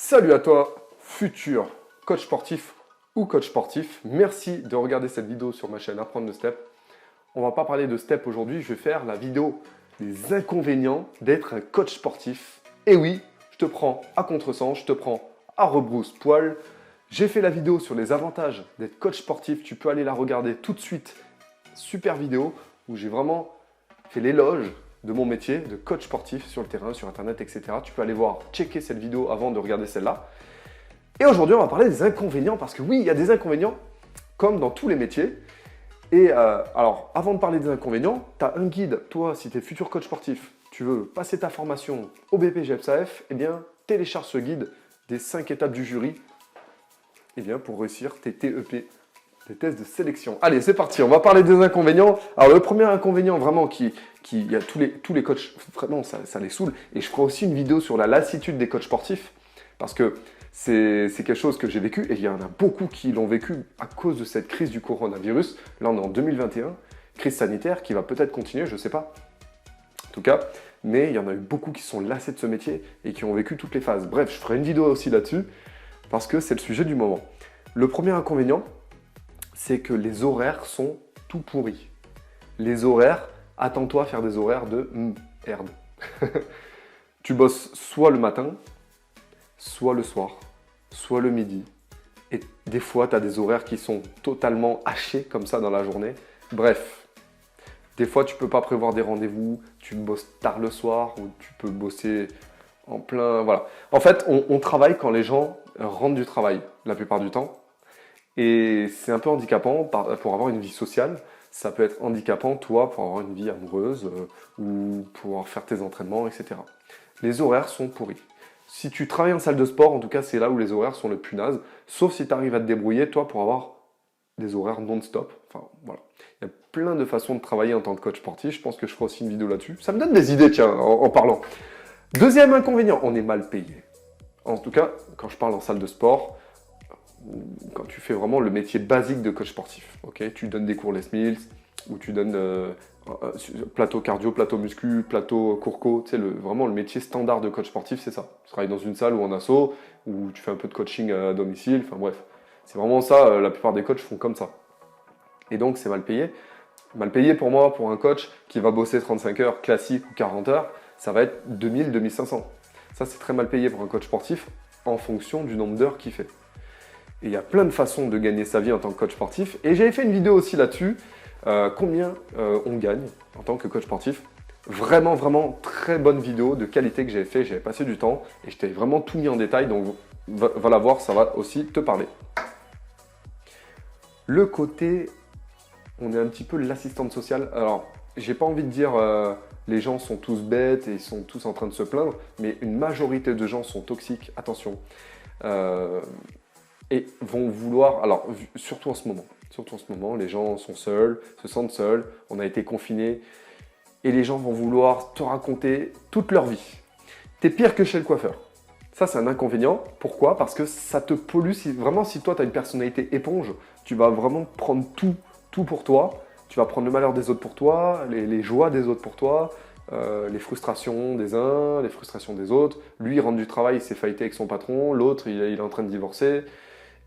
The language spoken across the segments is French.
Salut à toi, futur coach sportif ou coach sportif. Merci de regarder cette vidéo sur ma chaîne Apprendre le Step. On va pas parler de step aujourd'hui, je vais faire la vidéo des inconvénients d'être un coach sportif. Et oui, je te prends à contresens, je te prends à rebrousse-poil. J'ai fait la vidéo sur les avantages d'être coach sportif. Tu peux aller la regarder tout de suite. Super vidéo où j'ai vraiment fait l'éloge de mon métier de coach sportif sur le terrain, sur internet, etc. Tu peux aller voir, checker cette vidéo avant de regarder celle-là. Et aujourd'hui, on va parler des inconvénients parce que oui, il y a des inconvénients comme dans tous les métiers. Et alors, avant de parler des inconvénients, tu as un guide. Toi, si tu es futur coach sportif, tu veux passer ta formation au BPJEPSAF, eh bien, télécharge ce guide des 5 étapes du jury pour réussir tes TEP, tes tests de sélection. Allez, c'est parti, on va parler des inconvénients. Alors, le premier inconvénient vraiment il y a tous les coachs, vraiment, ça les saoule. Et je ferai aussi une vidéo sur la lassitude des coachs sportifs parce que c'est quelque chose que j'ai vécu et il y en a beaucoup qui l'ont vécu à cause de cette crise du coronavirus. Là, on est en 2021, crise sanitaire qui va peut-être continuer, je ne sais pas. En tout cas, mais il y en a eu beaucoup qui sont lassés de ce métier et qui ont vécu toutes les phases. Bref, je ferai une vidéo aussi là-dessus parce que c'est le sujet du moment. Le premier inconvénient, c'est que les horaires sont tout pourris. Les horaires, attends-toi à faire des horaires de merde. Tu bosses soit le matin, soit le soir, soit le midi. Et des fois, tu as des horaires qui sont totalement hachés comme ça dans la journée. Bref, des fois, tu ne peux pas prévoir des rendez-vous, tu bosses tard le soir ou tu peux bosser en plein... Voilà. En fait, on travaille quand les gens rentrent du travail, la plupart du temps. Et c'est un peu handicapant pour avoir une vie sociale. Ça peut être handicapant, toi, pour avoir une vie amoureuse ou pour faire tes entraînements, etc. Les horaires sont pourris. Si tu travailles en salle de sport, en tout cas, c'est là où les horaires sont le plus nazes. Sauf si tu arrives à te débrouiller, toi, pour avoir des horaires non-stop. Enfin, voilà. Il y a plein de façons de travailler en tant que coach sportif. Je pense que je ferai aussi une vidéo là-dessus. Ça me donne des idées, tiens, en parlant. Deuxième inconvénient, on est mal payé. En tout cas, quand je parle en salle de sport, quand tu fais vraiment le métier basique de coach sportif, ok, tu donnes des cours Les Mills, ou tu donnes plateau cardio, plateau muscu, plateau courco, tu sais, vraiment le métier standard de coach sportif, c'est ça. Tu travailles dans une salle ou en asso, ou tu fais un peu de coaching à domicile, enfin bref. C'est vraiment ça, la plupart des coachs font comme ça. Et donc c'est mal payé. Mal payé pour moi, pour un coach qui va bosser 35 heures classique ou 40 heures, ça va être 2000, 2500. Ça c'est très mal payé pour un coach sportif en fonction du nombre d'heures qu'il fait. Et il y a plein de façons de gagner sa vie en tant que coach sportif. Et j'avais fait une vidéo aussi là-dessus. Combien on gagne en tant que coach sportif. Vraiment, vraiment très bonne vidéo de qualité que j'avais fait. J'avais passé du temps et je t'avais vraiment tout mis en détail. Donc, va la voir, ça va aussi te parler. Le côté, on est un petit peu l'assistante sociale. Alors, j'ai pas envie de dire les gens sont tous bêtes et ils sont tous en train de se plaindre, mais une majorité de gens sont toxiques. Attention. Et vont vouloir, alors surtout en ce moment, les gens sont seuls, se sentent seuls, on a été confinés, et les gens vont vouloir te raconter toute leur vie. T'es pire que chez le coiffeur. Ça, c'est un inconvénient. Pourquoi? Parce que ça te pollue. Si toi, tu as une personnalité éponge, tu vas vraiment prendre tout pour toi. Tu vas prendre le malheur des autres pour toi, les joies des autres pour toi, les frustrations des uns, les frustrations des autres. Lui, il rentre du travail, il s'est fighté avec son patron. L'autre, il est en train de divorcer.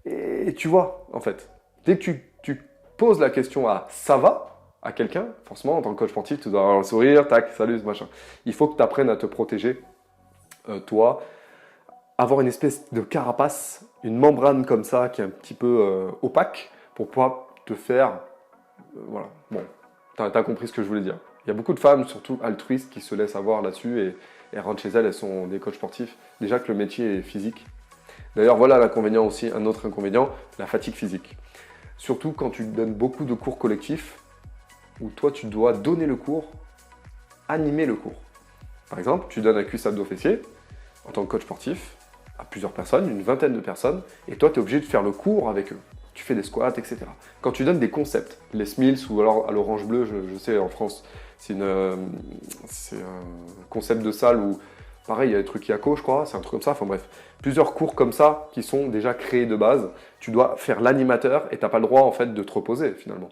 Et tu vois, en fait, dès que tu poses la question à ça va à quelqu'un, forcément, en tant que coach sportif, tu dois avoir un sourire, tac, salut, machin. Il faut que tu apprennes à te protéger, toi, avoir une espèce de carapace, une membrane comme ça qui est un petit peu opaque pour pouvoir te faire. Voilà, bon, tu as compris ce que je voulais dire. Il y a beaucoup de femmes, surtout altruistes, qui se laissent avoir là-dessus et elles rentrent chez elles, elles sont des coachs sportifs. Déjà que le métier est physique. D'ailleurs, voilà l'inconvénient aussi, un autre inconvénient, la fatigue physique. Surtout quand tu donnes beaucoup de cours collectifs, où toi tu dois donner le cours, animer le cours. Par exemple, tu donnes un cuisse abdos fessier, en tant que coach sportif, à plusieurs personnes, une vingtaine de personnes, et toi tu es obligé de faire le cours avec eux. Tu fais des squats, etc. Quand tu donnes des concepts, les Mills ou alors à l'Orange Bleu, je sais en France, c'est un concept de salle où pareil, il y a des trucs Yako, je crois, c'est un truc comme ça, enfin bref. Plusieurs cours comme ça qui sont déjà créés de base. Tu dois faire l'animateur et tu n'as pas le droit en fait de te reposer finalement.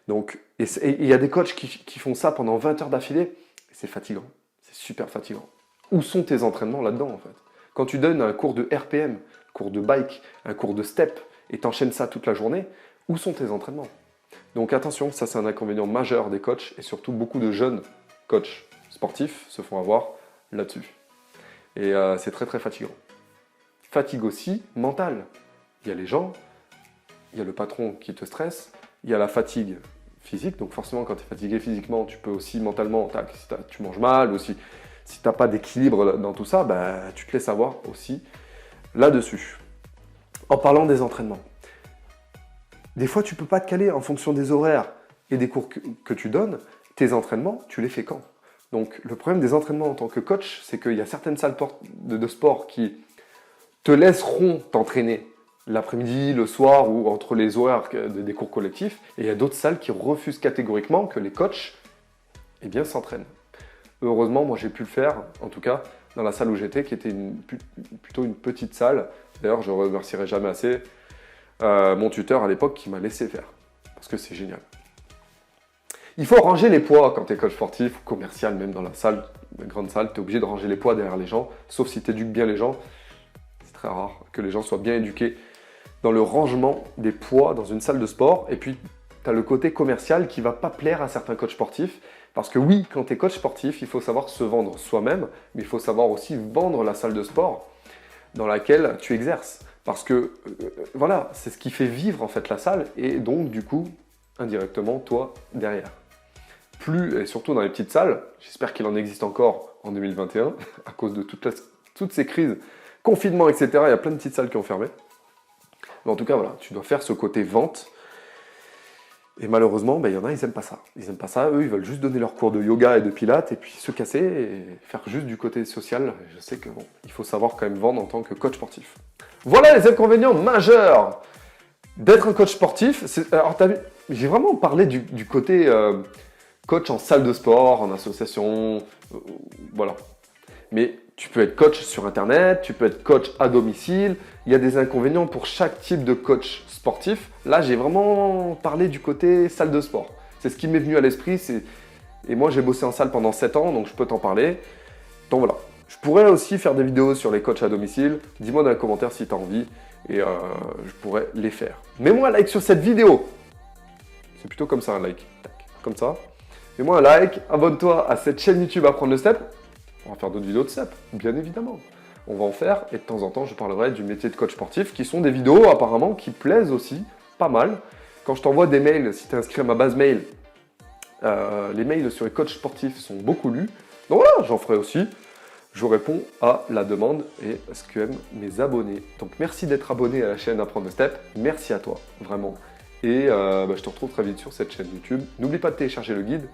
Donc, et il y a des coachs qui font ça pendant 20 heures d'affilée. C'est fatigant, c'est super fatigant. Où sont tes entraînements là-dedans en fait? Quand tu donnes un cours de RPM, cours de bike, un cours de step, et t'enchaînes ça toute la journée, où sont tes entraînements? Donc attention, ça c'est un inconvénient majeur des coachs, et surtout beaucoup de jeunes coachs sportifs se font avoir là-dessus. Et c'est très très fatigant. Fatigue aussi mentale. Il y a les gens, il y a le patron qui te stresse, il y a la fatigue physique, donc forcément quand tu es fatigué physiquement, tu peux aussi mentalement, si tu manges mal, ou si tu n'as pas d'équilibre dans tout ça, bah, tu te laisses avoir aussi là-dessus. En parlant des entraînements, des fois tu ne peux pas te caler en fonction des horaires et des cours que tu donnes, tes entraînements, tu les fais quand? Donc le problème des entraînements en tant que coach, c'est qu'il y a certaines salles de sport qui te laisseront t'entraîner l'après-midi, le soir ou entre les horaires des cours collectifs. Et il y a d'autres salles qui refusent catégoriquement que les coachs s'entraînent. Heureusement, moi j'ai pu le faire, en tout cas dans la salle où j'étais, qui était plutôt une petite salle. D'ailleurs, je ne remercierai jamais assez mon tuteur à l'époque qui m'a laissé faire, parce que c'est génial. Il faut ranger les poids quand tu es coach sportif ou commercial, même dans la salle, la grande salle, tu es obligé de ranger les poids derrière les gens, sauf si tu éduques bien les gens. C'est très rare que les gens soient bien éduqués dans le rangement des poids dans une salle de sport. Et puis, tu as le côté commercial qui ne va pas plaire à certains coachs sportifs. Parce que oui, quand tu es coach sportif, il faut savoir se vendre soi-même, mais il faut savoir aussi vendre la salle de sport dans laquelle tu exerces. Parce que, voilà, c'est ce qui fait vivre en fait la salle et donc, du coup, indirectement, toi, derrière. Plus, et surtout dans les petites salles, j'espère qu'il en existe encore en 2021, à cause de toutes ces crises, confinement, etc. Il y a plein de petites salles qui ont fermé. Mais en tout cas, voilà, tu dois faire ce côté vente. Et malheureusement, il y en a, ils n'aiment pas ça. Ils n'aiment pas ça, eux, ils veulent juste donner leurs cours de yoga et de pilates et puis se casser et faire juste du côté social. Je sais que bon, il faut savoir quand même vendre en tant que coach sportif. Voilà les inconvénients majeurs d'être un coach sportif. Alors, j'ai vraiment parlé du côté coach en salle de sport, en association, voilà. Mais tu peux être coach sur Internet, tu peux être coach à domicile. Il y a des inconvénients pour chaque type de coach sportif. Là, j'ai vraiment parlé du côté salle de sport. C'est ce qui m'est venu à l'esprit. Et moi, j'ai bossé en salle pendant 7 ans, donc je peux t'en parler. Donc voilà. Je pourrais aussi faire des vidéos sur les coachs à domicile. Dis-moi dans les commentaires si tu as envie et je pourrais les faire. Mets-moi un like sur cette vidéo. C'est plutôt comme ça, un like. Tac, comme ça. Mets-moi un like, abonne-toi à cette chaîne YouTube Apprendre le Step. On va faire d'autres vidéos de step, bien évidemment. On va en faire et de temps en temps, je parlerai du métier de coach sportif qui sont des vidéos apparemment qui plaisent aussi pas mal. Quand je t'envoie des mails, si tu es inscrit à ma base mail, les mails sur les coachs sportifs sont beaucoup lus. Donc voilà, j'en ferai aussi. Je réponds à la demande et à ce qu'aiment mes abonnés. Donc merci d'être abonné à la chaîne Apprendre le Step. Merci à toi, vraiment. Et je te retrouve très vite sur cette chaîne YouTube. N'oublie pas de télécharger le guide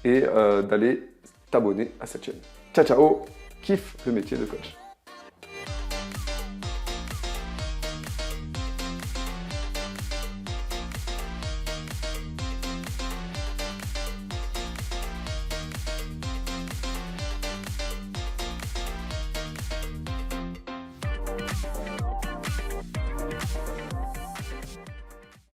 et d'aller t'abonner à cette chaîne. Ciao, ciao, kiffe le métier de coach.